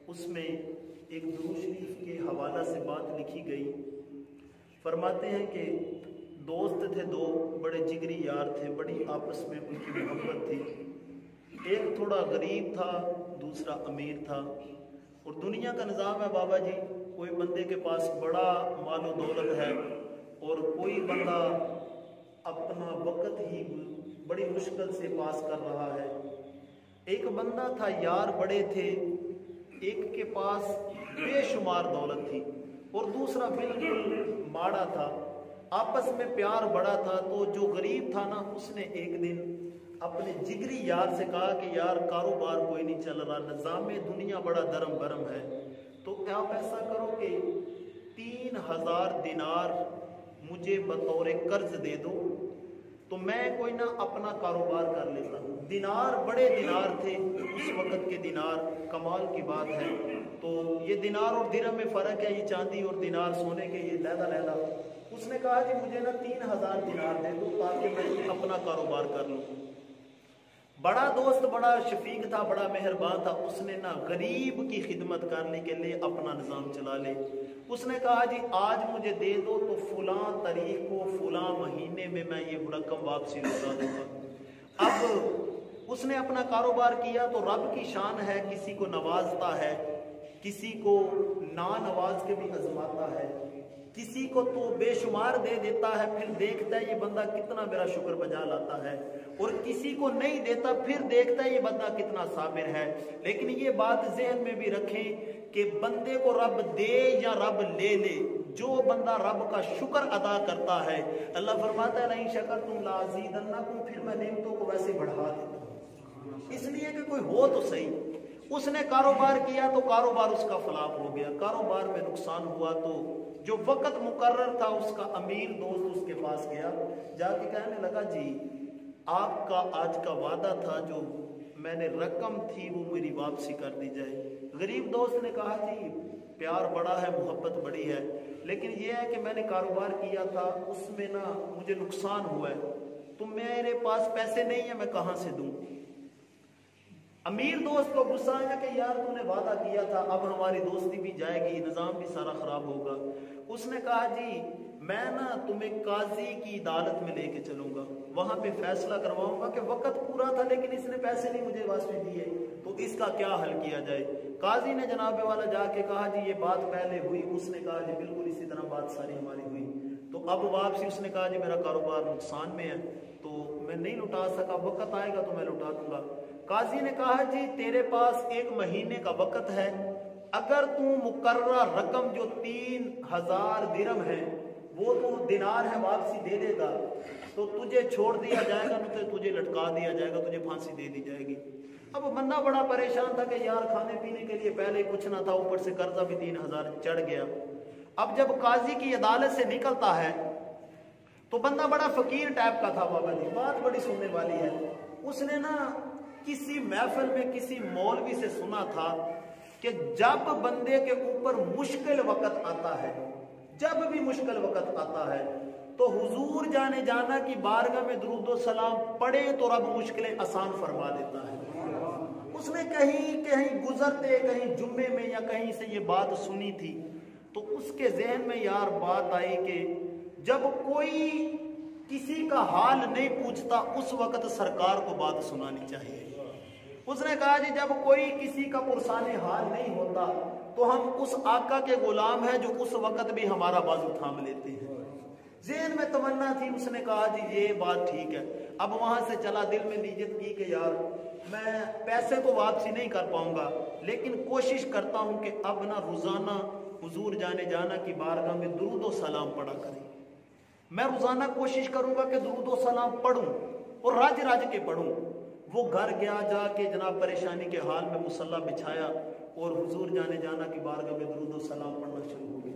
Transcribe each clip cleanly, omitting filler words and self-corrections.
اس میں ایک درود شریف کے حوالہ سے بات لکھی گئی. فرماتے ہیں کہ دوست تھے دو، بڑے جگری یار تھے، بڑی آپس میں ان کی محبت تھی. ایک تھوڑا غریب تھا، دوسرا امیر تھا. اور دنیا کا نظام ہے بابا جی، کوئی بندے کے پاس بڑا مال و دولت ہے اور کوئی بندہ اپنا وقت ہی بڑی مشکل سے پاس کر رہا ہے. ایک بندہ تھا، یار بڑے تھے، ایک کے پاس بے شمار دولت تھی اور دوسرا بالکل ماڑا تھا. آپس میں پیار بڑا تھا. تو جو غریب تھا نا، اس نے ایک دن اپنے جگری یار سے کہا کہ یار کاروبار کوئی نہیں چل رہا، نظام دنیا بڑا درم برم ہے، تو آپ ایسا کرو کہ 3000 دینار مجھے بطور قرض دے دو تو میں کوئی نہ اپنا کاروبار کر لیتا ہوں. دینار بڑے دینار تھے اس وقت کے، دینار کمال کی بات ہے. تو یہ دینار اور درہم میں فرق ہے، یہ چاندی اور دینار سونے کے، یہ لہدا. اس نے کہا کہ مجھے نا 3000 دینار دے دو تاکہ میں اپنا کاروبار کر لوں. بڑا دوست بڑا شفیق تھا، بڑا مہربان تھا. اس نے نا غریب کی خدمت کرنے کے لیے اپنا نظام چلا لے. اس نے کہا جی آج مجھے دے دو تو فلاں تاریخ کو فلاں مہینے میں میں یہ رقم واپسی لوٹا دوں گا. اب اس نے اپنا کاروبار کیا تو رب کی شان ہے، کسی کو نوازتا ہے، کسی کو نا نواز کے بھی آزماتا ہے، کسی کو تو بے شمار دے دیتا ہے، پھر دیکھتا ہے یہ بندہ کتنا میرا شکر بجا لاتا ہے، اور کسی کو نہیں دیتا، پھر دیکھتا ہے یہ بندہ کتنا صابر ہے. لیکن یہ بات ذہن میں بھی رکھیں کہ بندے کو رب دے یا رب لے لے، جو بندہ رب کا شکر ادا کرتا ہے، اللہ فرماتا ہے لئن شکرتم لازیدنکم، پھر میں نعمتوں کو ویسے بڑھا دیتا ہوں. اس لیے کہ کوئی ہو تو صحیح. اس نے کاروبار کیا تو کاروبار اس کا فلاپ ہو گیا، کاروبار میں نقصان ہوا. تو جو وقت مقرر تھا اس کا امیر دوست اس کے پاس گیا، جا کے کہنے لگا جی آپ کا آج کا وعدہ تھا، جو میں نے رقم تھی وہ میری واپسی کر دی جائے. غریب دوست نے کہا جی پیار بڑا ہے، محبت بڑی ہے، لیکن یہ ہے کہ میں نے کاروبار کیا تھا، اس میں نا مجھے نقصان ہوا ہے، تو میرے پاس پیسے نہیں ہیں، میں کہاں سے دوں. امیر دوست کو غصہ آیا کہ یار تو نے وعدہ کیا تھا، اب ہماری دوستی بھی جائے گی، نظام بھی سارا خراب ہوگا. اس نے کہا جی میں نا تمہیں قاضی کی عدالت میں لے کے چلوں گا، وہاں پہ فیصلہ کرواؤں گا کہ وقت پورا تھا لیکن اس نے پیسے نہیں مجھے واسطے دیے، تو اس کا کیا حل کیا جائے. قاضی نے جناب والا جا کے کہا جی یہ بات پہلے ہوئی. اس نے کہا جی بالکل اسی طرح بات ساری ہماری ہوئی. تو اب واپسی اس نے کہا جی میرا کاروبار نقصان میں ہے تو میں نہیں لٹا سکا، وقت آئے گا تو میں لٹا دوں گا. قاضی نے کہا جی تیرے پاس 1 مہینے کا وقت ہے، اگر تو مقررہ رقم جو 3000 درہم ہے وہ تو دینار ہے واپسی دے دے گا تو تجھے چھوڑ دیا جائے گا، تو تجھے لٹکا دیا جائے گا، تجھے پھانسی دے دی جائے گی. اب بندہ بڑا پریشان تھا کہ یار کھانے پینے کے لیے پہلے کچھ نہ تھا، اوپر سے قرضہ بھی 3000 چڑھ گیا. اب جب قاضی کی عدالت سے نکلتا ہے تو بندہ بڑا فقیر ٹائپ کا تھا بابا جی، بات بڑی سننے والی ہے. اس نے نا کسی محفل میں کسی مولوی سے سنا تھا کہ جب بندے کے اوپر مشکل وقت آتا ہے، جب بھی مشکل وقت آتا ہے تو حضور جانے جانا کی بارگاہ میں درود و سلام پڑھے تو رب مشکلیں آسان فرما دیتا ہے. اس نے کہیں گزرتے، کہیں جمعے میں یا کہیں سے یہ بات سنی تھی، تو اس کے ذہن میں یار بات آئی کہ جب کوئی کسی کا حال نہیں پوچھتا اس وقت سرکار کو بات سنانی چاہیے. اس نے کہا جی جب کوئی کسی کا پرسان حال نہیں ہوتا تو ہم اس آقا کے غلام ہیں جو اس وقت بھی ہمارا بازو تھام لیتے ہیں. ذہن میں تمنا تھی. اس نے کہا جی یہ بات ٹھیک ہے. اب وہاں سے چلا، دل میں نیت کی کہ یار میں پیسے تو واپسی نہیں کر پاؤں گا لیکن کوشش کرتا ہوں کہ اب نہ روزانہ حضور جانے جانا کی بارگاہ میں درود و سلام پڑھا کریں. میں روزانہ کوشش کروں گا کہ درود و سلام پڑھوں اور رج رج کے پڑھوں. وہ گھر گیا، جا کے جناب پریشانی کے حال میں مصلی بچھایا اور حضور جانے جانا کی بارگاہ میں درود و سلام پڑھنا شروع ہو گیا.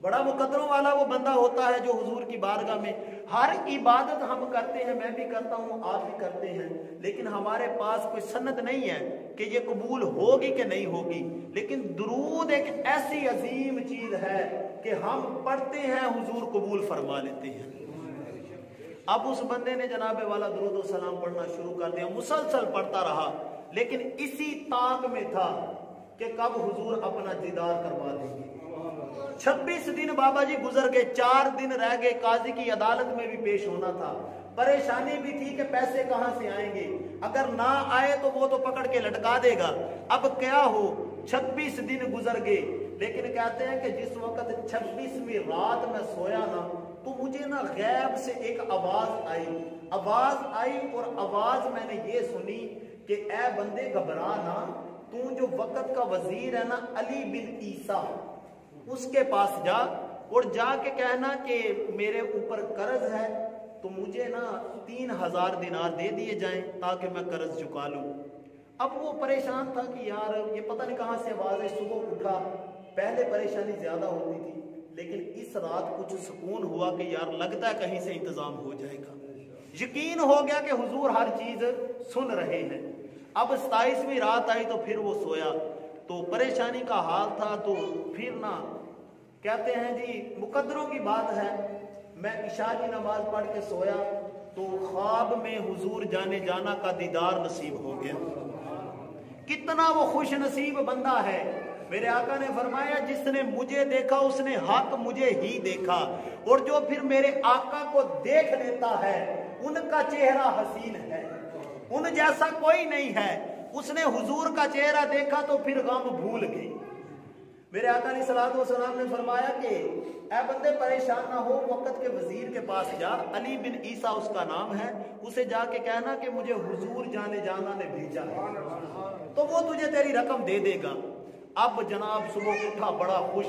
بڑا مقدروں والا وہ بندہ ہوتا ہے جو حضور کی بارگاہ میں ہر عبادت ہم کرتے ہیں، میں بھی کرتا ہوں، آپ بھی کرتے ہیں، لیکن ہمارے پاس کوئی سند نہیں ہے کہ یہ قبول ہوگی کہ نہیں ہوگی. لیکن درود ایک ایسی عظیم چیز ہے کہ ہم پڑھتے ہیں حضور قبول فرما لیتے ہیں. اب اس بندے نے جناب والا درود و سلام پڑھنا شروع کر دیا، مسلسل پڑھتا رہا، لیکن اسی طاق میں تھا कि कब हुजूर अपना दीदार करवा देंगे। 26 दिन बाबा जी गुजर गए, 4 दिन रह गए, काजी की अदालत में भी पेश होना था। परेशानी भी थी कि पैसे कहां से आएंगे, अगर ना आए तो वो तो पकड़ के लटका देगा। अब क्या हो, 26 दिन गुजर गए, लेकिन कहते हैं कि जिस वक्त 26वीं रात में सोया ना, तो मुझे ना गैब से एक आवाज आई और आवाज मैंने ये सुनी कि ए बंदे घबरा ना, तू जो वक्त का वजीर है ना अली बिन ईसा, उसके पास जा और जाके कहना कि मेरे ऊपर कर्ज है, तो मुझे ना 3000 दिनार दे दिए जाएं ताकि मैं कर्ज चुका लूं। अब वो परेशान था कि यार ये पता नहीं कहां से आवाज है। सुबह उठा, पहले परेशानी ज्यादा होती थी, लेकिन इस रात कुछ सुकून हुआ कि यार लगता है कहीं से इंतजाम हो जाएगा। यकीन हो गया कि हुजूर हर चीज सुन रहे हैं। अब 27वीं रात आई तो फिर वो सोया, तो परेशानी का हाल था। तो फिर ना कहते हैं जी मुकद्दरों की बात है, मैं इशा की नमाज पढ़ के सोया तो ख्वाब में हुजूर जाने जाना का दीदार नसीब हो गया। कितना वो खुश नसीब बंदा है। मेरे आका ने फरमाया जिसने मुझे देखा उसने हक मुझे ही देखा, और जो फिर मेरे आका को देख लेता है उनका चेहरा हसीन है, उन जैसा कोई नहीं है। उसने हुजूर का चेहरा देखा तो फिर गम भूल गई। मेरे आका अलैहिस्सलातु वस्सलाम ने फरमाया कि ऐ बंदे परेशान ना हो, वक्त के वजीर के पास जा, अली बिन ईसा उसका नाम है, उसे जाके कहना कि मुझे हुजूर जाने जाना ने भेजा है, तो वो तुझे तेरी रकम दे देगा। अब जनाब सुबह उठा बड़ा खुश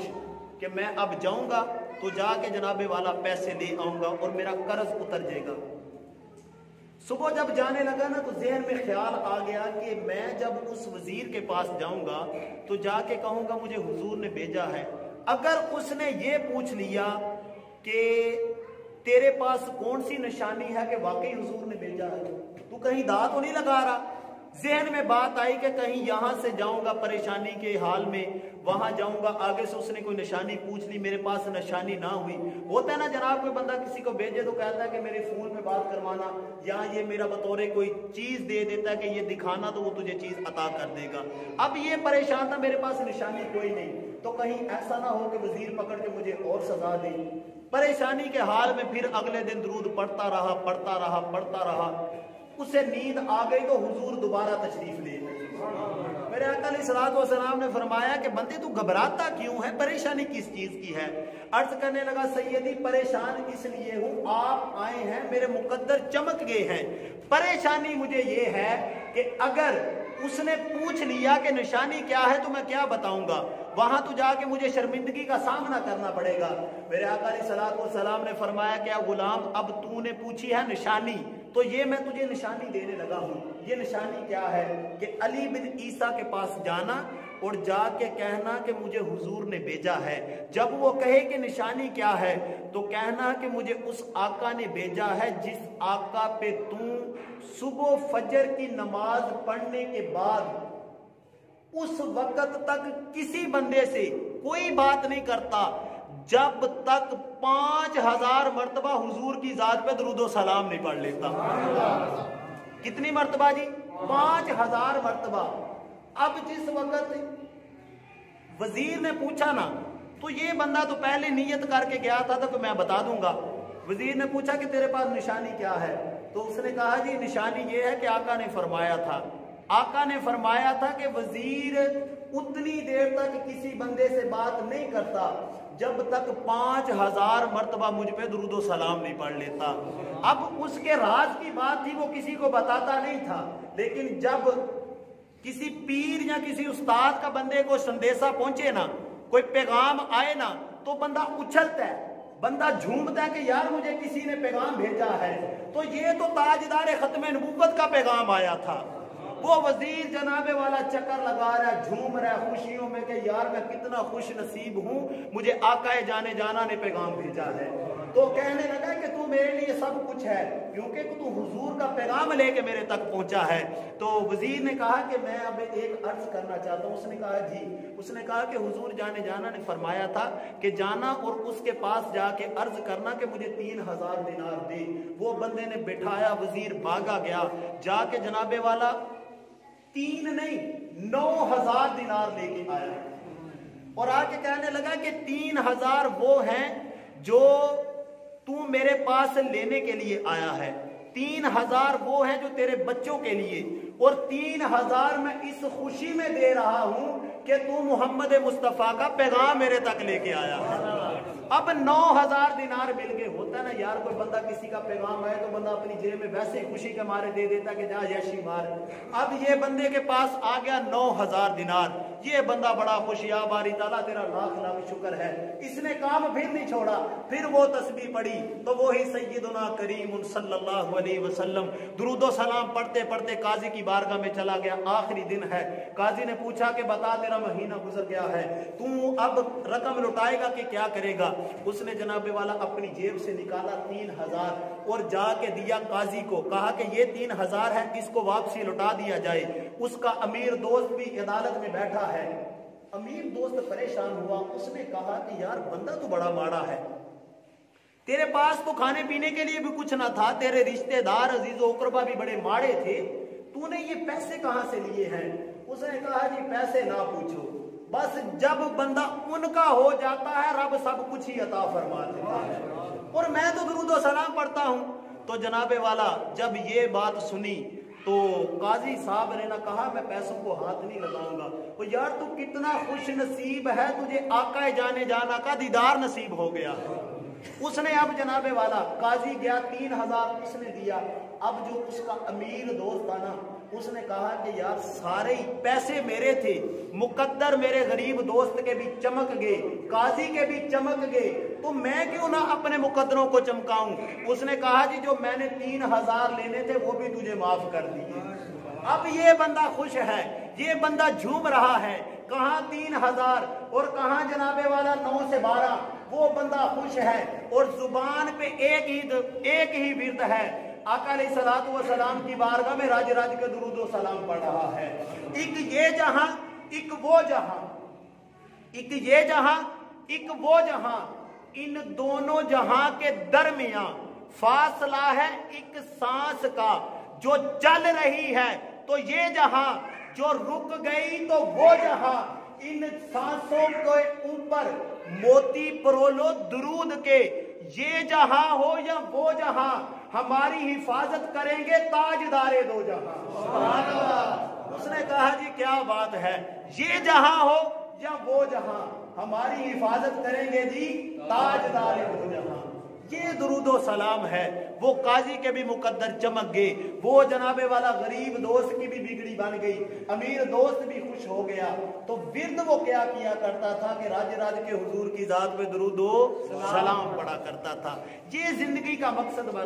कि मैं अब जाऊंगा तो जाके जनाबे वाला पैसे ले आऊंगा और मेरा कर्ज उतर जाएगा। सुबह जब जाने लगा ना तो ज़हन में ख्याल आ गया कि मैं जब उस वजीर के पास जाऊंगा तो जाके कहूंगा मुझे हुजूर ने भेजा है। अगर उसने ये पूछ लिया कि तेरे पास कौन सी निशानी है कि वाकई हुजूर ने भेजा है, तू कहीं दांत तो नहीं लगा रहा। ज़हन में बात आई कि कहीं यहां से जाऊंगा परेशानी के हाल में, वहां जाऊंगा, आगे से उसने कोई निशानी पूछ ली, मेरे पास निशानी ना हुई। होता है ना जनाब, कोई बंदा किसी को भेजे तो कहता है कि मेरे फोन में बात करवाना, या ये मेरा बतौरे कोई चीज दे देता है कि ये दिखाना तो वो तुझे चीज अता कर देगा। अब ये परेशान था, मेरे पास निशानी कोई नहीं, तो कहीं ऐसा ना हो कि वजीर पकड़ के मुझे और सजा दे। परेशानी के हाल में फिर अगले दिन दुरूद पढ़ता रहा। उसे नींद आ गई तो हुजूर दोबारा तशरीफ ले गए। मेरे आका अलैहिस्सलातु वस्सलाम ने फरमाया कि बंदे तू घबराता क्यों है, परेशानी किस चीज की है। अर्ज करने लगा सैयदी परेशान इसलिए हूं, आप आए हैं, मेरे मुकद्दर चमक गए हैं। परेशानी मुझे ये है कि अगर उसने पूछ लिया कि निशानी क्या है तो मैं क्या बताऊंगा, वहां तो जाके मुझे शर्मिंदगी का सामना करना पड़ेगा। मेरे आका अलैहिस्सलातु वस्सलाम ने फरमाया क्या गुलाम, अब तूने पूछी है निशानी, तो ये मैं तुझे निशानी देने लगा हूं। ये निशानी क्या है कि अली बिन ईसा के पास जाना और जाके कहना कि मुझे हुजूर ने भेजा है। जब वो कहे कि निशानी क्या है तो कहना कि मुझे उस आका ने भेजा है जिस आका पे तू सुबह फजर की नमाज पढ़ने के बाद उस वक्त तक किसी बंदे से कोई बात नहीं करता जब तक 5000 मर्तबा हुजूर की जात पे दरूदो सलाम नहीं पढ़ लेता। कितनी मर्तबा जी? 5000 मर्तबा। अब जिस वक्त वजीर ने पूछा ना, तो ये बंदा तो पहले नियत करके गया था तो मैं बता दूंगा। वजीर ने पूछा कि तेरे पास निशानी क्या है, तो उसने कहा जी निशानी ये है कि आका ने फरमाया था कि वजीर उतनी देर तक किसी बंदे से बात नहीं करता जब तक 5000 मर्तबा मुझ पे दुरूदो सलाम नहीं पढ़ लेता। अब उसके राज की बात थी, वो किसी को बताता नहीं था, लेकिन जब किसी पीर या किसी उस्ताद का बंदे को संदेशा पहुंचे ना, कोई पैगाम आए ना, तो बंदा उछलता है, बंदा झूमता है कि यार मुझे किसी ने पैगाम भेजा है। तो ये तो ताजदार खत्म नबूवत का पैगाम आया था। वो वजीर जनाबे वाला चक्कर लगा रहा है, झूम रहा है खुशियों में कि यार मैं कितना खुश नसीब हूं, मुझे आकाए जाने जाना ने पैगाम भेजा है। तो कहने लगा कि तू मेरे लिए सब कुछ है क्योंकि तू हुजूर का पैगाम लेके मेरे तक पहुंचा है। तो वजीर ने कहा कि मैं अब एक अर्ज करना चाहता हूं। उसने कहा जी। उसने कहा कि हुजूर जाने जाना ने फरमाया था कि जाना और उसके पास जाके अर्ज करना कि मुझे 3000 दिनार दे। वो बंदे ने बिठाया, वजीर भागा गया, जाके जनाबे वाला 3 नहीं 9,000 दिनार लेके आया और आके कहने लगा कि 3,000 वो हैं जो तू मेरे पास लेने के लिए आया है, 3,000 वो हैं जो तेरे बच्चों के लिए, और 3,000 मैं इस खुशी में दे रहा हूं कि तू मोहम्मद मुस्तफा का पैगाम मेरे तक लेके आया है। अब 9,000 दिनार मिल गए। होता है ना यार, कोई बंदा किसी का पैगाम आए तो बंदा अपनी जेब में वैसे ही खुशी के मारे दे देता कि जा यशी मार। अब ये बंदे के पास आ गया 9,000 दिनार। ये बंदा बड़ा खुश, या बारी ताला तेरा लाख लाख शुक्र है। इसने काम फिर नहीं छोड़ा, फिर वो तस्बीह पढ़ी तो वो ही सैयदुना करीम सल्लल्लाहु अलैहि वसल्लम दुरूदो सलाम पढ़ते पढ़ते काजी की बारगाह में चला गया। आखिरी दिन है, काजी ने पूछा कि बता तेरा महीना गुजर गया है, तू अब रकम लौटाएगा कि क्या करेगा? उसने जनाबे वाला अपनी जेब से निकाला 3,000 और जाके दिया काजी को, कहा कि ये 3,000 है, इसको वापसी लौटा दिया जाए। उसका अमीर दोस्त भी अदालत में बैठा है। अमीर दोस्त परेशान हुआ, उसने कहा कि यार बंदा तो बड़ा माड़ा है, तेरे पास तो खाने पीने के लिए भी कुछ ना था, तेरे रिश्तेदार अजीजो उकरबा भी बड़े माड़े थे, तूने ये पैसे कहां से लिए हैं? उसने कहा जी पैसे ना पूछो, बस जब बंदा उनका हो जाता है रब सब कुछ ही अता फरमा देता है, और मैं तो दुरूद सलाम पढ़ता हूं। तो जनाबे वाला जब ये बात सुनी तो काजी साहब ने ना कहा मैं पैसों को हाथ नहीं लगाऊंगा। तो यार तू कितना खुश नसीब है, तुझे आका जाने जाना का दीदार नसीब हो गया है। उसने अब जनाबे वाला काजी गया, 3,000 उसने दिया। अब जो उसका अमीर दोस्त था ना, उसने कहा कि यार सारे ही पैसे मेरे थे, मुकद्दर मेरे गरीब दोस्त के भी चमक गए, काजी के भी चमक गए, तो मैं क्यों ना अपने मुकद्दरों को चमकाऊं? उसने कहा जी जो मैंने 3,000 लेने थे वो भी तुझे माफ कर दिए। अब ये बंदा खुश है, ये बंदा झूम रहा है, कहां 3,000 और कहां जनाबे वाला 9 से 12। वो बंदा खुश है और जुबान पे एक ही विर्द है, आका अलैहिस्सलातु वस्सलाम की बारगाह में राज राज के दुरूद सलाम पढ़ रहा है। एक ये जहां, एक वो जहां, एक ये जहां, एक वो जहां, इन दोनों जहां के दरमियां फासला है एक सांस का, जो चल रही है तो ये जहां, जो रुक गई तो वो जहां, इन सांसों के ऊपर मोती परोलो दुरूद के, ये जहां हो या वो जहां, हमारी हिफाजत करेंगे ताजदारे दो जहां। सुभान अल्लाह। उसने कहा जी क्या बात है, ये जहां हो या वो जहां, हमारी हिफाजत करेंगे जी ताजदारे दो जहां। ये दुरूदो सलाम है। वो काजी के भी मुकद्दर चमक गए, वो जनाबे वाला गरीब दोस्त की भी बिगड़ी बन गई, अमीर दोस्त भी खुश हो गया। तो विर्द वो क्या किया करता था कि राज राज के हुजूर की जात में दुरूदो सलाम पढ़ा करता था। ये जिंदगी का मकसद बना।